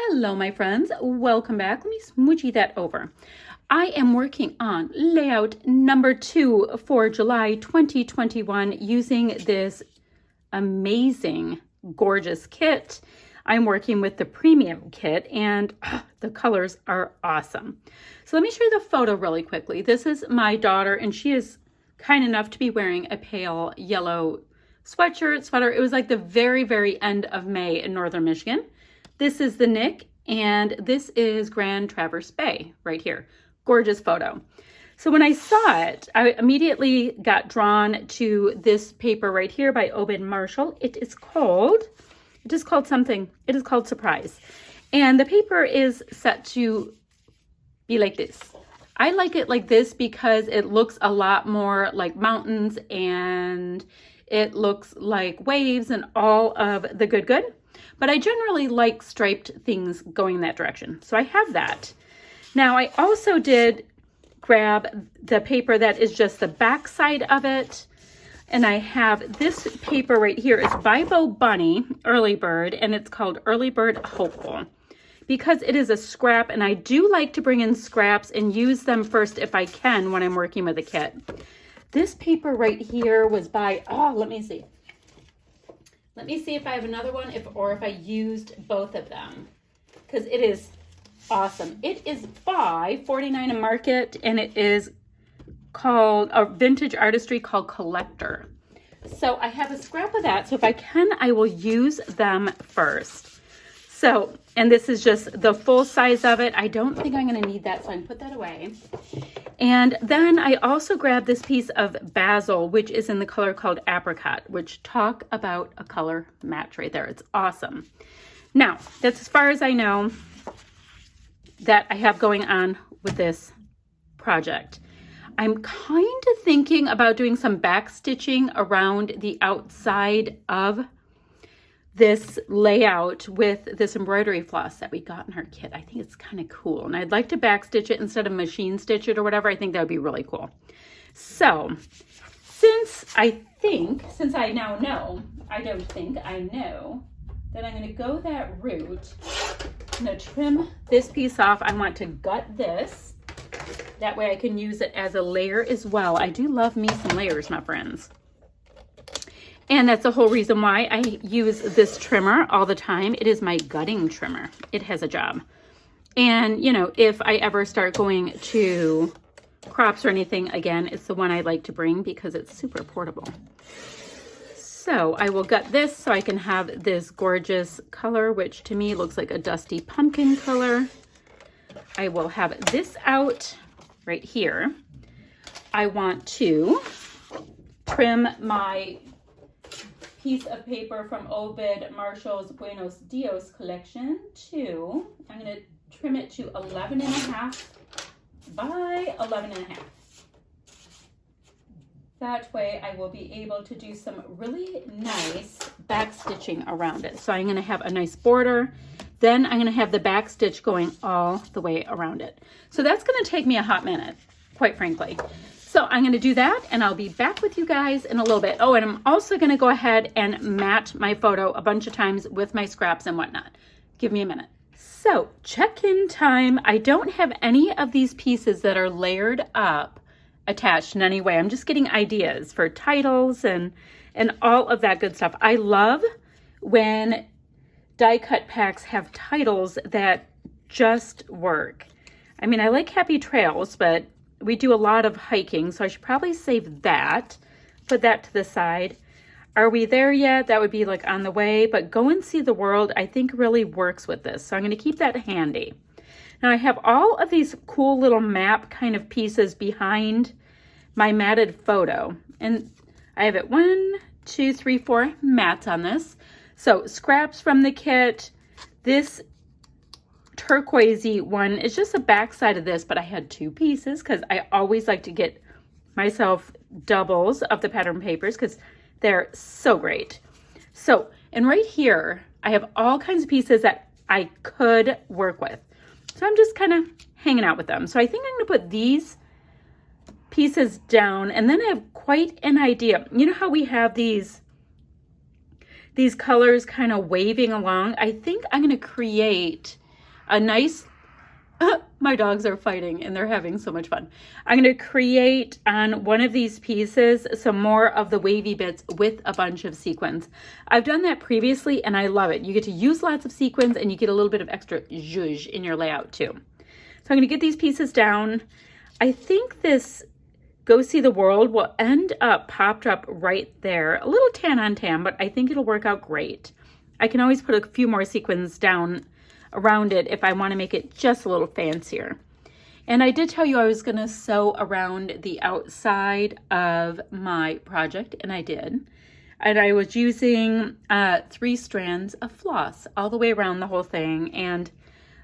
Hello, my friends. Welcome back. Let me smoochie that over. I am working on layout number 2 for July 2021 using this amazing, gorgeous kit. I'm working with the premium kit and the colors are awesome. So let me show you the photo really quickly. This is my daughter and she is kind enough to be wearing a pale yellow sweater. It was like the very end of May in northern Michigan. This is the Nick, and this is Grand Traverse Bay right here. Gorgeous photo. So when I saw it, I immediately got drawn to this paper right here by Obed Marshall. It is called Surprise. And the paper is set to be like this. I like it like this because it looks a lot more like mountains and it looks like waves and all of the good. But I generally like striped things going in that direction. So I have that. Now I also did grab the paper that is just the back side of it. And I have this paper right here. It's by Bo Bunny, Early Bird, and it's called Early Bird Hopeful. Because it is a scrap, and I do like to bring in scraps and use them first if I can when I'm working with a kit. This paper right here was by, let me see. Let me see if I have another one or if I used both of them, because it is awesome. It is by 49 and Market, and it is called a vintage artistry called Collector. So I have a scrap of that. So if I can, I will use them first. So, and this is just the full size of it. I don't think I'm going to need that, so I can put that away. And then I also grabbed this piece of basil, which is in the color called Apricot, which talk about a color match right there. It's awesome. Now, that's as far as I know that I have going on with this project. I'm kind of thinking about doing some back stitching around the outside of this layout with this embroidery floss that we got in our kit. I think it's kind of cool. And I'd like to back stitch it instead of machine stitch it or whatever. I think that would be really cool. So since I now know, I don't think I know that I'm going to go that route. I'm going to trim this piece off. I want to gut this. That way I can use it as a layer as well. I do love me some layers, my friends. And that's the whole reason why I use this trimmer all the time. It is my gutting trimmer. It has a job. And, you know, if I ever start going to crops or anything, again, it's the one I like to bring because it's super portable. So I will gut this so I can have this gorgeous color, which to me looks like a dusty pumpkin color. I will have this out right here. I want to trim my piece of paper from Obed Marshall's Buenos Dios collection to, I'm going to trim it to 11.5 by 11.5. That way I will be able to do some really nice back stitching around it. So I'm going to have a nice border. Then I'm going to have the back stitch going all the way around it. So that's going to take me a hot minute, quite frankly. So I'm going to do that and I'll be back with you guys in a little bit. Oh, and I'm also going to go ahead and mat my photo a bunch of times with my scraps and whatnot. Give me a minute. So check-in time. I don't have any of these pieces that are layered up attached in any way. I'm just getting ideas for titles and all of that good stuff. I love when die cut packs have titles that just work. I mean, I like Happy Trails, but we do a lot of hiking, so I should probably save that, put that to the side. Are we there yet? That would be like on the way, but Go and See the World, I think really works with this. So I'm going to keep that handy. Now I have all of these cool little map kind of pieces behind my matted photo. And I have it 1, 2, 3, 4 mats on this. So scraps from the kit. This turquoisey one is just the back side of this, but I had 2 pieces because I always like to get myself doubles of the pattern papers because they're so great. So, and right here, I have all kinds of pieces that I could work with. So I'm just kind of hanging out with them. So I think I'm going to put these pieces down and then I have quite an idea. You know how we have these colors kind of waving along? I think I'm going to create a nice, my dogs are fighting and they're having so much fun. I'm going to create on one of these pieces some more of the wavy bits with a bunch of sequins. I've done that previously and I love it. You get to use lots of sequins and you get a little bit of extra zhuzh in your layout too. So I'm going to get these pieces down. I think this Go See the World will end up popped up right there. A little tan on tan, but I think it'll work out great. I can always put a few more sequins down around it if I want to make it just a little fancier. And I did tell you I was going to sew around the outside of my project, and I did. And I was using 3 strands of floss all the way around the whole thing, and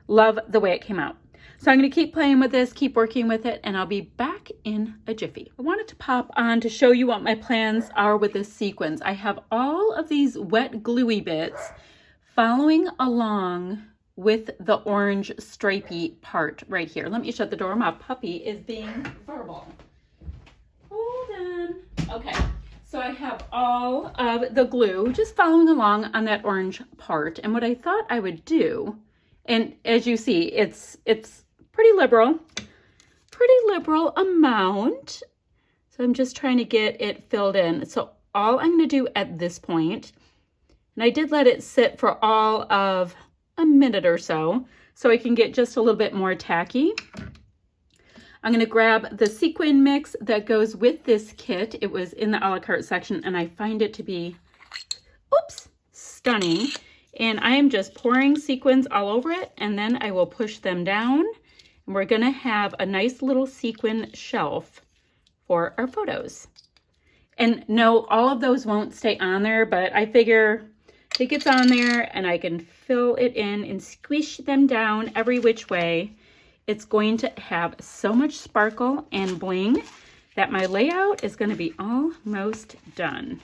love the way it came out. So I'm going to keep playing with this, keep working with it, and I'll be back in a jiffy. I wanted to pop on to show you what my plans are with this sequins. I have all of these wet gluey bits following along with the orange stripy part right here. Let me shut the door. My puppy is being verbal. Hold on. Okay, so I have all of the glue just following along on that orange part. And what I thought I would do, and as you see, it's pretty liberal amount. So I'm just trying to get it filled in. So all I'm going to do at this point, and I did let it sit for all of a minute or so I can get just a little bit more tacky. I'm going to grab the sequin mix that goes with this kit. It was in the a la carte section and I find it to be, oops, stunning. And I am just pouring sequins all over it, and then I will push them down. And we're gonna have a nice little sequin shelf for our photos. And no, all of those won't stay on there, but I figure it gets on there and I can fill it in and squish them down every which way. It's going to have so much sparkle and bling that my layout is gonna be almost done.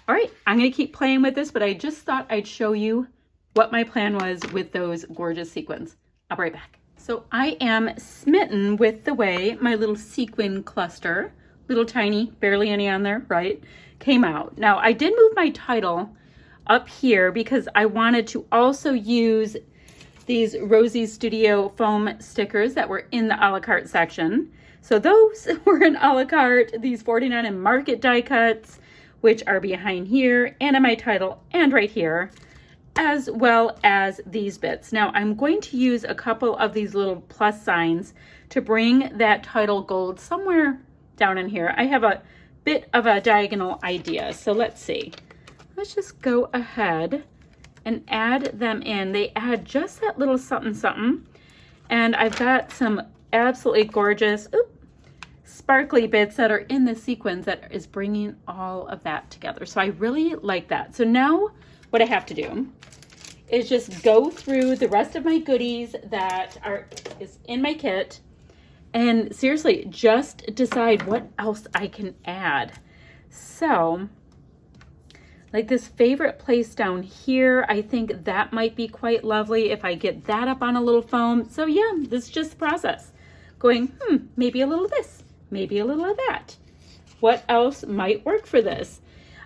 All right, I'm gonna keep playing with this, but I just thought I'd show you what my plan was with those gorgeous sequins. I'll be right back. So I am smitten with the way my little sequin cluster, little tiny, barely any on there, right, came out. Now I did move my title up here because I wanted to also use these Rosie Studio foam stickers that were in the a la carte section. So those were in a la carte, these 49 and market die cuts, which are behind here and in my title and right here, as well as these bits. Now I'm going to use a couple of these little plus signs to bring that title gold somewhere down in here. I have a bit of a diagonal idea, so let's see. Let's just go ahead and add them in. They add just that little something something, and I've got some absolutely gorgeous, sparkly bits that are in the sequins that is bringing all of that together. So I really like that. So now what I have to do is just go through the rest of my goodies that is in my kit and seriously just decide what else I can add. So like this favorite place down here, I think that might be quite lovely if I get that up on a little foam. So yeah, this is just the process. Going, maybe a little of this, maybe a little of that. What else might work for this?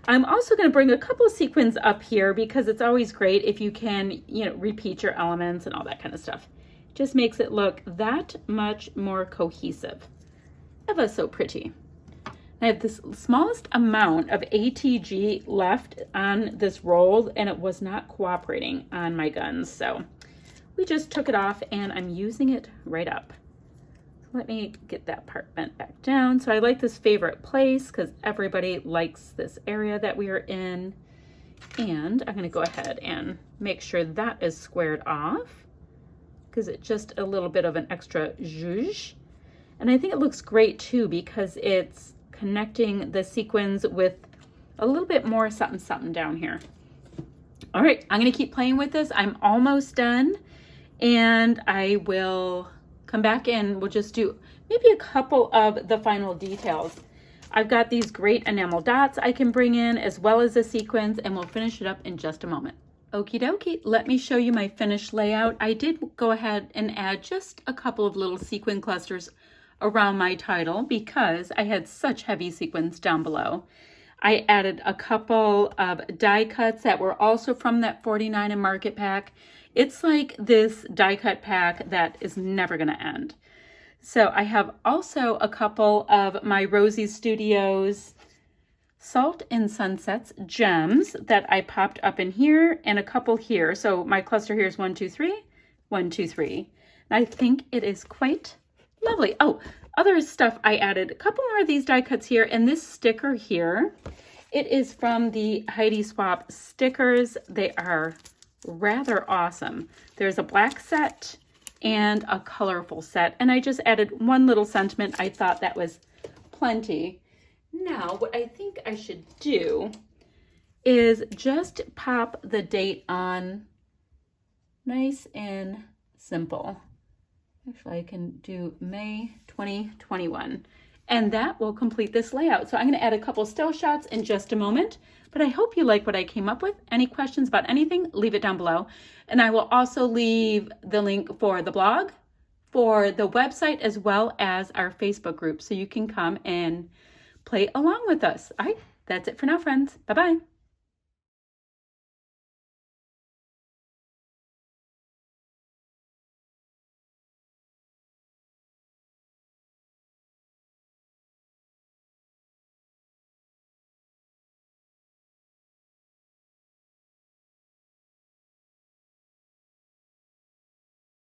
I'm also going to bring a couple of sequins up here because it's always great if you can, repeat your elements and all that kind of stuff. Just makes it look that much more cohesive. Ever so pretty. I have this smallest amount of ATG left on this roll and it was not cooperating on my guns. So we just took it off and I'm using it right up. Let me get that part bent back down. So I like this favorite place because everybody likes this area that we are in. And I'm going to go ahead and make sure that is squared off because it's just a little bit of an extra zhuzh. And I think it looks great too because it's connecting the sequins with a little bit more something something down here. All right, I'm going to keep playing with this. I'm almost done and I will come back in. We'll just do maybe a couple of the final details. I've got these great enamel dots I can bring in as well as the sequins, and we'll finish it up in just a moment. Okie dokie, let me show you my finished layout. I did go ahead and add just a couple of little sequin clusters around my title because I had such heavy sequins down below. I added a couple of die cuts that were also from that 49 and Market pack. It's like this die cut pack that is never going to end. So I have also a couple of my Rosie Studios Salt and Sunsets gems that I popped up in here and a couple here. So my cluster here is 1, 2, 3, 1, 2, 3. And I think it is quite lovely. Oh, other stuff I added a couple more of these die cuts here, and this sticker here, it is from the Heidi Swap stickers. They are rather awesome. There's a black set and a colorful set, and I just added one little sentiment. I thought that was plenty. Now, what I think I should do is just pop the date on nice and simple. Actually, I can do May 2021, and that will complete this layout. So I'm going to add a couple still shots in just a moment, but I hope you like what I came up with. Any questions about anything, leave it down below. And I will also leave the link for the blog, for the website, as well as our Facebook group, so you can come and play along with us. All right, that's it for now, friends. Bye-bye.